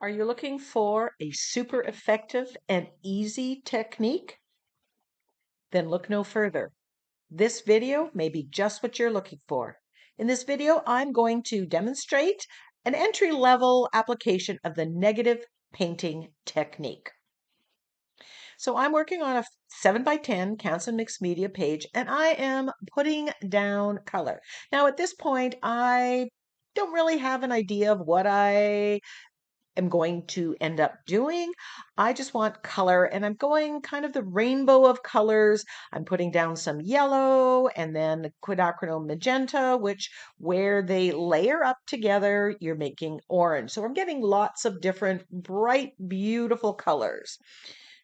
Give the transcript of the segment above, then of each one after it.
Are you looking for a super effective and easy technique? Then look no further. This video may be just what you're looking for. In this video, I'm going to demonstrate an entry-level application of the negative painting technique. So I'm working on a 7x10 Canson mixed media page, and I am putting down color. Now, at this point, I don't really have an idea of what I am going to end up doing. I just want color, and I'm going kind of the rainbow of colors. I'm putting down some yellow and then quinacridone magenta, which where they layer up together, you're making orange. So I'm getting lots of different bright, beautiful colors.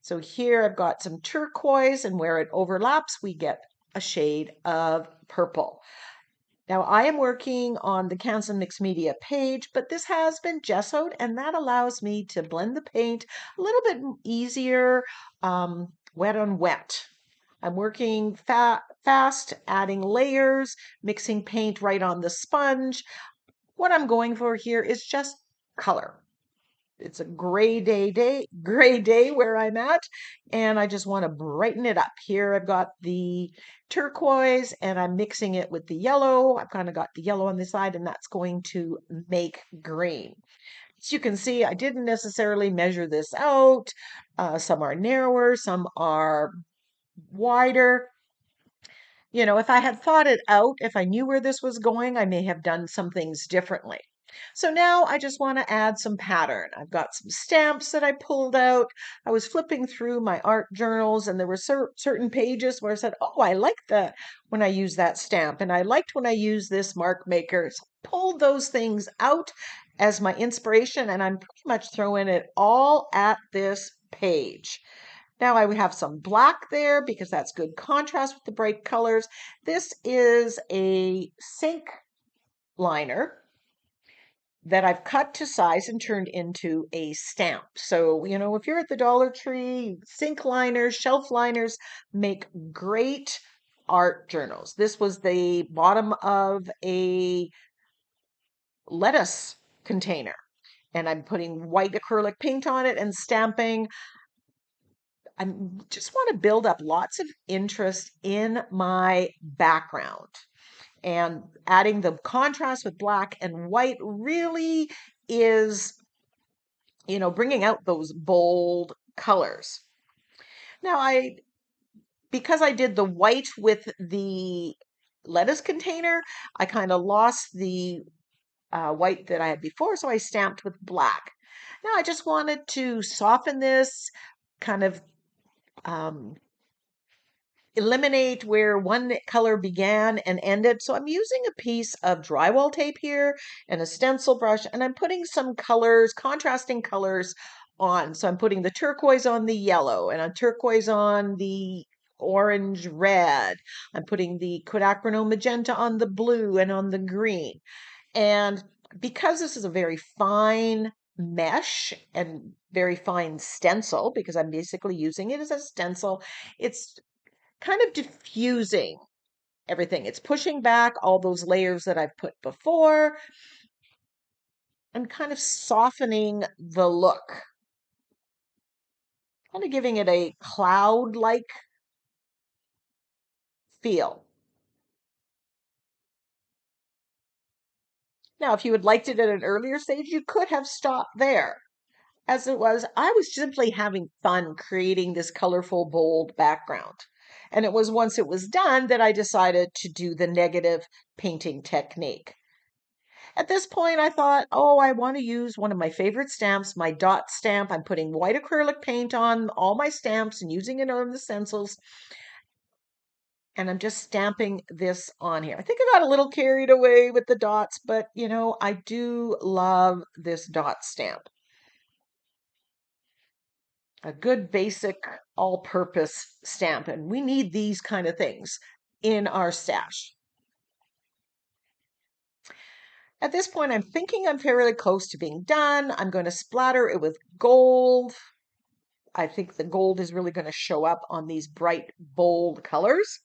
So here I've got some turquoise, and where it overlaps, we get a shade of purple. Now I am working on the Canson Mixed Media page, but this has been gessoed, and that allows me to blend the paint a little bit easier, wet on wet. I'm working fast, adding layers, mixing paint right on the sponge. What I'm going for here is just color. It's a gray day where I'm at, and I just want to brighten it up. Here I've got the turquoise and I'm mixing it with the yellow. I've kind of got the yellow on the side, and that's going to make green. As you can see, I didn't necessarily measure this out. Some are narrower, some are wider. You know, if I had thought it out, if I knew where this was going, I may have done some things differently. So now I just want to add some pattern. I've got some stamps that I pulled out. I was flipping through my art journals, and there were certain pages where I said, oh, I like that when I use that stamp, and I liked when I used this mark maker. So I pulled those things out as my inspiration, and I'm pretty much throwing it all at this page. Now I have some black there because that's good contrast with the bright colors. This is a sink liner that I've cut to size and turned into a stamp. So, you know, if you're at the Dollar Tree, sink liners, shelf liners make great art journals. This was the bottom of a lettuce container, and I'm putting white acrylic paint on it and stamping. I just want to build up lots of interest in my background. And adding the contrast with black and white really is, you know, bringing out those bold colors. Now, because I did the white with the lettuce container, I kind of lost the white that I had before, so I stamped with black. Now, I just wanted to soften this, kind of eliminate where one color began and ended. So I'm using a piece of drywall tape here and a stencil brush, and I'm putting some colors, contrasting colors on. So I'm putting the turquoise on the yellow and a turquoise on the orange red. I'm putting the quinacridone magenta on the blue and on the green. And because this is a very fine mesh and very fine stencil, because I'm basically using it as a stencil, it's kind of diffusing everything. It's pushing back all those layers that I've put before and kind of softening the look, kind of giving it a cloud-like feel. Now, if you had liked it at an earlier stage, you could have stopped there. As it was, I was simply having fun creating this colorful, bold background. And it was once it was done that I decided to do the negative painting technique. At this point, I thought, oh, I want to use one of my favorite stamps, my dot stamp. I'm putting white acrylic paint on all my stamps and using it on the stencils. And I'm just stamping this on here. I think I got a little carried away with the dots, but you know, I do love this dot stamp. A good basic all-purpose stamp, and we need these kind of things in our stash. At this point, I'm thinking I'm fairly close to being done. I'm going to splatter it with gold. I think the gold is really going to show up on these bright, bold colors,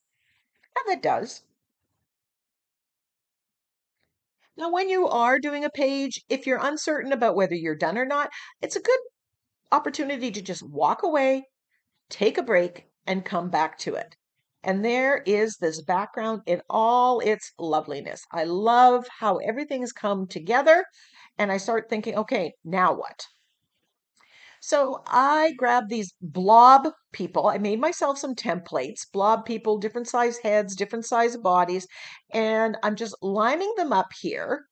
and it does. Now, when you are doing a page, if you're uncertain about whether you're done or not, it's a good opportunity to just walk away, take a break, and come back to it. And there is this background in all its loveliness. I love how everything's come together. And I start thinking, okay, now what? So I grabbed these blob people. I made myself some templates, blob people, different size heads, different size bodies, and I'm just lining them up here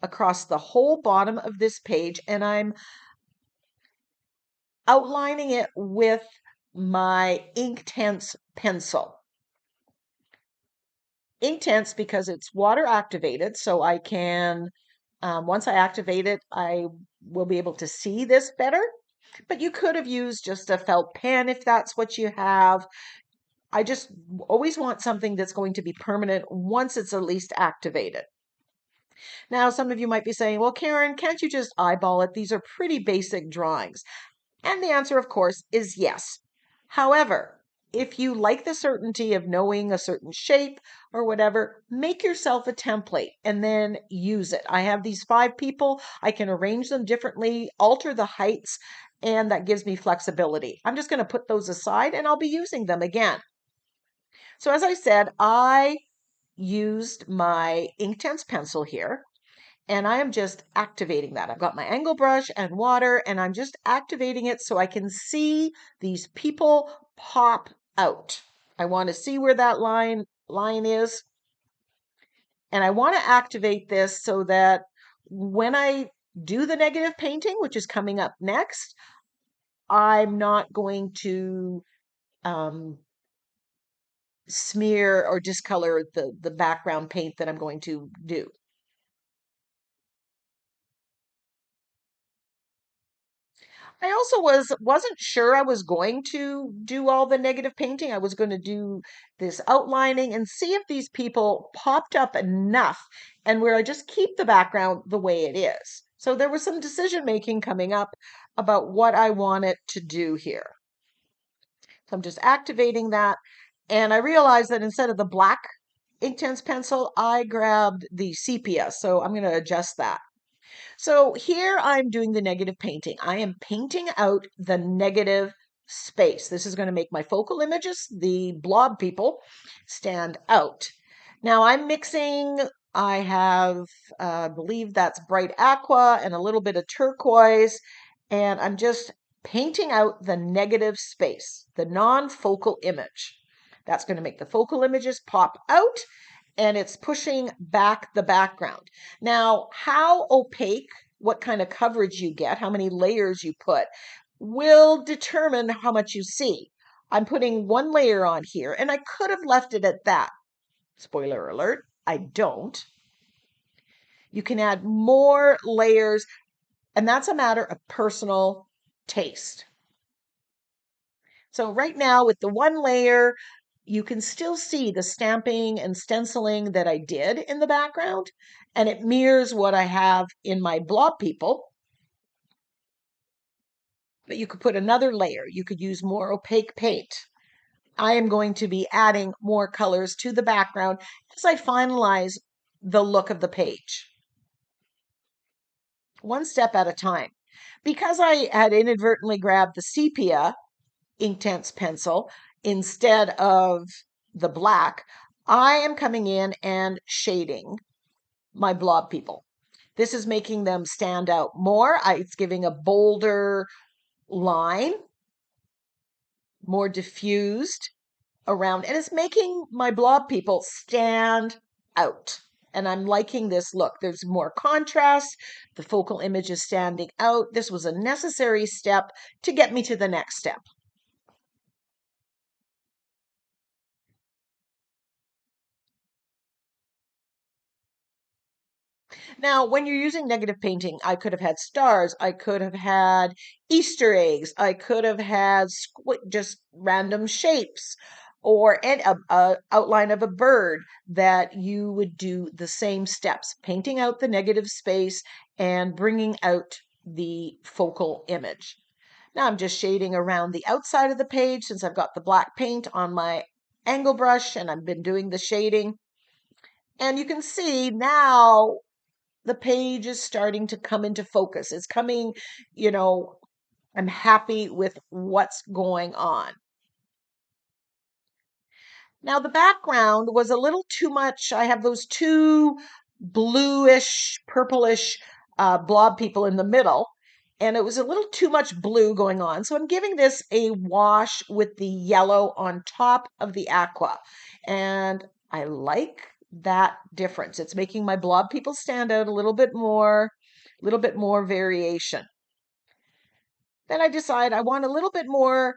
across the whole bottom of this page, and I'm outlining it with my Inktense pencil. Inktense because it's water activated, so I can, once I activate it, I will be able to see this better. But you could have used just a felt pen if that's what you have. I just always want something that's going to be permanent once it's at least activated. Now, some of you might be saying, well, Karen, can't you just eyeball it? These are pretty basic drawings. And the answer, of course, is yes. However, if you like the certainty of knowing a certain shape or whatever, make yourself a template and then use it. I have these 5 people. I can arrange them differently, alter the heights, and that gives me flexibility. I'm just going to put those aside and I'll be using them again. So as I said, I used my Inktense pencil here. And I am just activating that. I've got my angle brush and water, and I'm just activating it so I can see these people pop out. I want to see where that line is. And I want to activate this so that when I do the negative painting, which is coming up next, I'm not going to smear or discolor the background paint that I'm going to do. I also wasn't sure I was going to do all the negative painting. I was going to do this outlining and see if these people popped up enough and where I just keep the background the way it is. So there was some decision making coming up about what I wanted to do here. So I'm just activating that. And I realized that instead of the black Inktense pencil, I grabbed the sepia. So I'm going to adjust that. So here I'm doing the negative painting. I am painting out the negative space. This is going to make my focal images, the blob people, stand out. Now I'm mixing, I have, I believe that's bright aqua and a little bit of turquoise, and I'm just painting out the negative space, the non-focal image. That's going to make the focal images pop out, and it's pushing back the background. Now, how opaque, what kind of coverage you get, how many layers you put, will determine how much you see. I'm putting 1 layer on here, and I could have left it at that. Spoiler alert, I don't. You can add more layers, and that's a matter of personal taste. So right now with the 1 layer, you can still see the stamping and stenciling that I did in the background, and it mirrors what I have in my blob people. But you could put another layer. You could use more opaque paint. I am going to be adding more colors to the background as I finalize the look of the page. 1 step at a time. Because I had inadvertently grabbed the sepia Inktense pencil instead of the black, I am coming in and shading my blob people. This is making them stand out more. It's giving a bolder line, more diffused around, and it's making my blob people stand out. And I'm liking this look. There's more contrast. The focal image is standing out. This was a necessary step to get me to the next step. Now, when you're using negative painting, I could have had stars, I could have had Easter eggs, I could have had just random shapes, or a outline of a bird that you would do the same steps, painting out the negative space and bringing out the focal image. Now I'm just shading around the outside of the page since I've got the black paint on my angle brush and I've been doing the shading. And you can see now the page is starting to come into focus. It's coming, you know, I'm happy with what's going on. Now the background was a little too much. I have those two bluish, purplish blob people in the middle, and it was a little too much blue going on. So I'm giving this a wash with the yellow on top of the aqua. And I like that difference. It's making my blob people stand out a little bit more variation. Then I decide I want a little bit more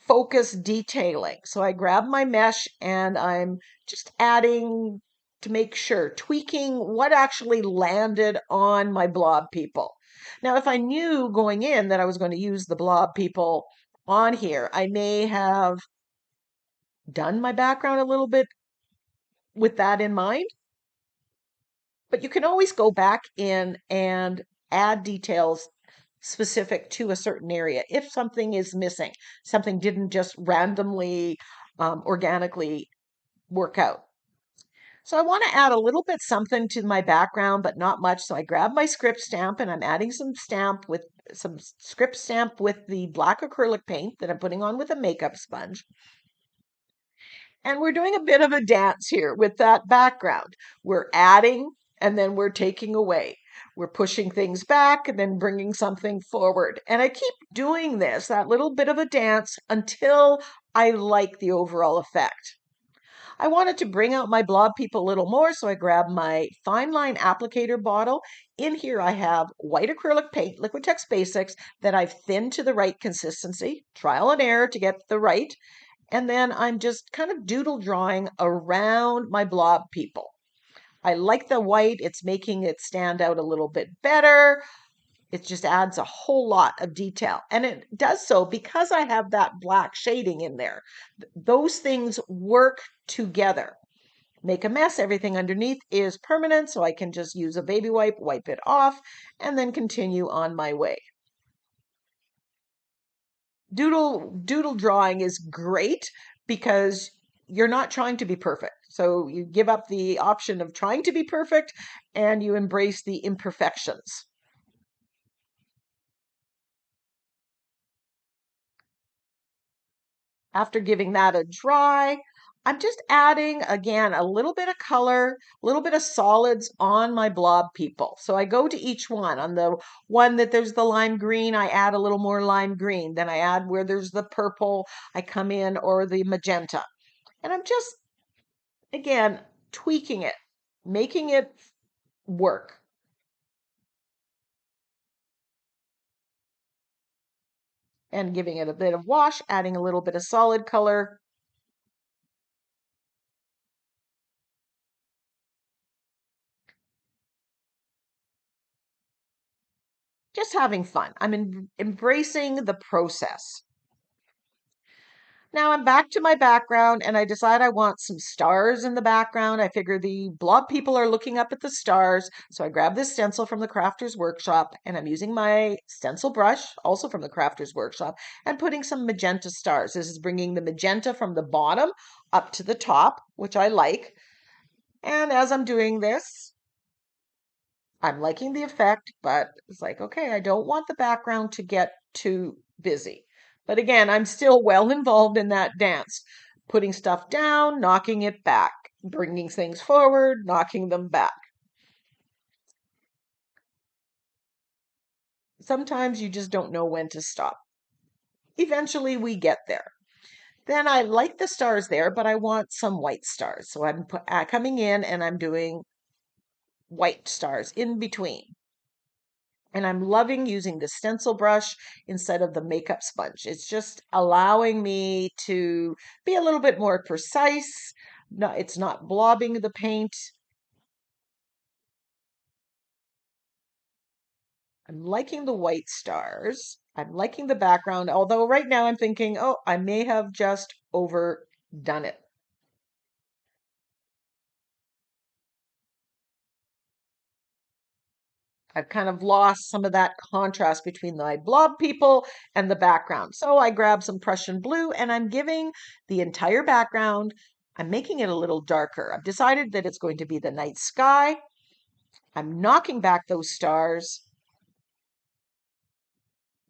focus detailing. So I grab my mesh and I'm just adding to make sure, tweaking what actually landed on my blob people. Now, if I knew going in that I was going to use the blob people on here, I may have done my background a little bit with that in mind. But you can always go back in and add details specific to a certain area if something is missing, something didn't just randomly, organically work out. So I want to add a little bit something to my background, but not much. So I grab my script stamp and I'm adding some script stamp with the black acrylic paint that I'm putting on with a makeup sponge. And we're doing a bit of a dance here with that background. We're adding and then we're taking away. We're pushing things back and then bringing something forward. And I keep doing this, that little bit of a dance, until I like the overall effect. I wanted to bring out my blob people a little more, so I grabbed my fine line applicator bottle. In here I have white acrylic paint, Liquitex Basics, that I've thinned to the right consistency, trial and error to get the right. And then I'm just kind of doodle drawing around my blob people. I like the white. It's making it stand out a little bit better. It just adds a whole lot of detail. And it does so because I have that black shading in there. Those things work together. Make a mess. Everything underneath is permanent, so I can just use a baby wipe, wipe it off, and then continue on my way. Doodle drawing is great because you're not trying to be perfect. So you give up the option of trying to be perfect and you embrace the imperfections. After giving that a dry, I'm just adding again a little bit of color, a little bit of solids on my blob people. So I go to each one. On the one that there's the lime green, I add a little more lime green. Then I add where there's the purple, I come in, or the magenta. And I'm just, again, tweaking it, making it work. And giving it a bit of wash, adding a little bit of solid color. Just having fun. I'm embracing the process. Now I'm back to my background and I decide I want some stars in the background. I figure the blob people are looking up at the stars. So I grab this stencil from the Crafter's Workshop and I'm using my stencil brush, also from the Crafter's Workshop, and putting some magenta stars. This is bringing the magenta from the bottom up to the top, which I like. And as I'm doing this, I'm liking the effect, but it's like, okay, I don't want the background to get too busy. But again, I'm still well involved in that dance, putting stuff down, knocking it back, bringing things forward, knocking them back. Sometimes you just don't know when to stop. Eventually, we get there. Then I like the stars there, but I want some white stars. So I'm coming in and I'm doing white stars in between. And I'm loving using the stencil brush instead of the makeup sponge. It's just allowing me to be a little bit more precise. No, it's not blobbing the paint. I'm liking the white stars. I'm liking the background, although right now I'm thinking, oh, I may have just overdone it. I've kind of lost some of that contrast between the blob people and the background. So I grab some Prussian blue and I'm giving the entire background, I'm making it a little darker. I've decided that it's going to be the night sky. I'm knocking back those stars.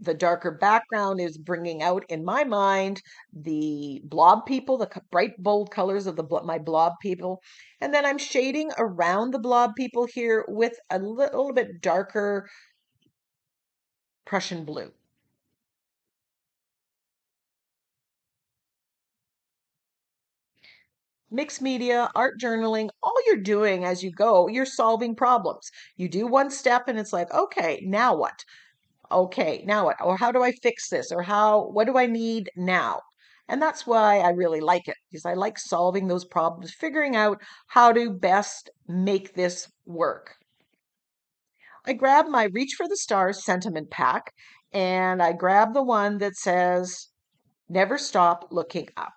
The darker background is bringing out in my mind the blob people, the bright, bold colors of my blob people. And then I'm shading around the blob people here with a little bit darker Prussian blue. Mixed media, art journaling, all you're doing as you go, you're solving problems. You do one step and it's like, okay, now what? Okay, now what? Or how do I fix this? Or what do I need now? And that's why I really like it, because I like solving those problems, figuring out how to best make this work. I grab my Reach for the Stars sentiment pack and I grab the one that says, Never Stop Looking Up.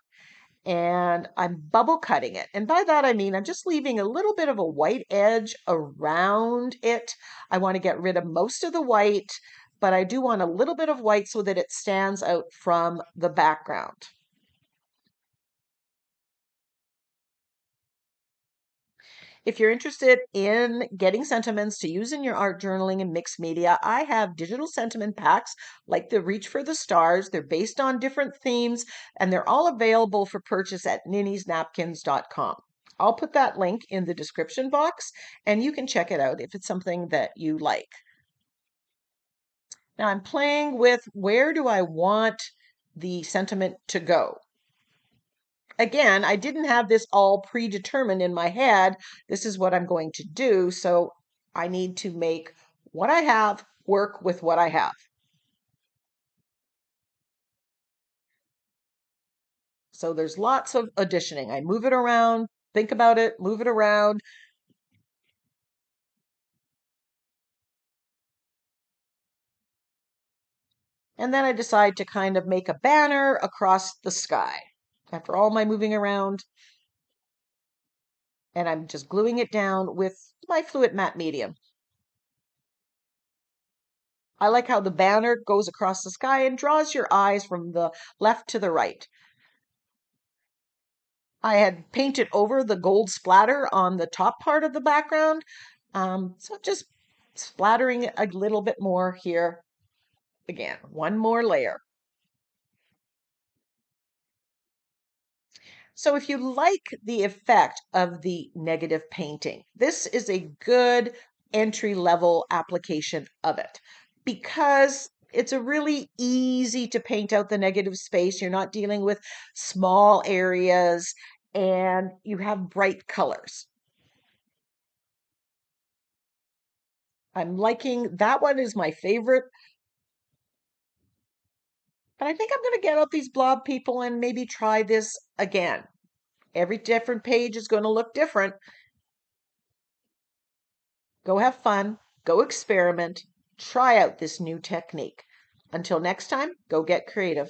And I'm bubble cutting it. And by that, I mean I'm just leaving a little bit of a white edge around it. I want to get rid of most of the white, but I do want a little bit of white so that it stands out from the background. If you're interested in getting sentiments to use in your art journaling and mixed media, I have digital sentiment packs like the Reach for the Stars. They're based on different themes and they're all available for purchase at NINNYSNAPKINS.com. I'll put that link in the description box and you can check it out if it's something that you like. Now I'm playing with where do I want the sentiment to go. Again, I didn't have this all predetermined in my head. This is what I'm going to do. So I need to make what I have work with what I have. So there's lots of additioning. I move it around, think about it, move it around. And then I decide to kind of make a banner across the sky. After all my moving around, and I'm just gluing it down with my fluid matte medium. I like how the banner goes across the sky and draws your eyes from the left to the right. I had painted over the gold splatter on the top part of the background. So just splattering a little bit more here. Again, one more layer. So if you like the effect of the negative painting, this is a good entry-level application of it because it's a really easy to paint out the negative space. You're not dealing with small areas and you have bright colors. I'm liking that one is my favorite. But I think I'm going to get out these blob people and maybe try this again. Every different page is going to look different. Go have fun, go experiment, try out this new technique. Until next time, go get creative.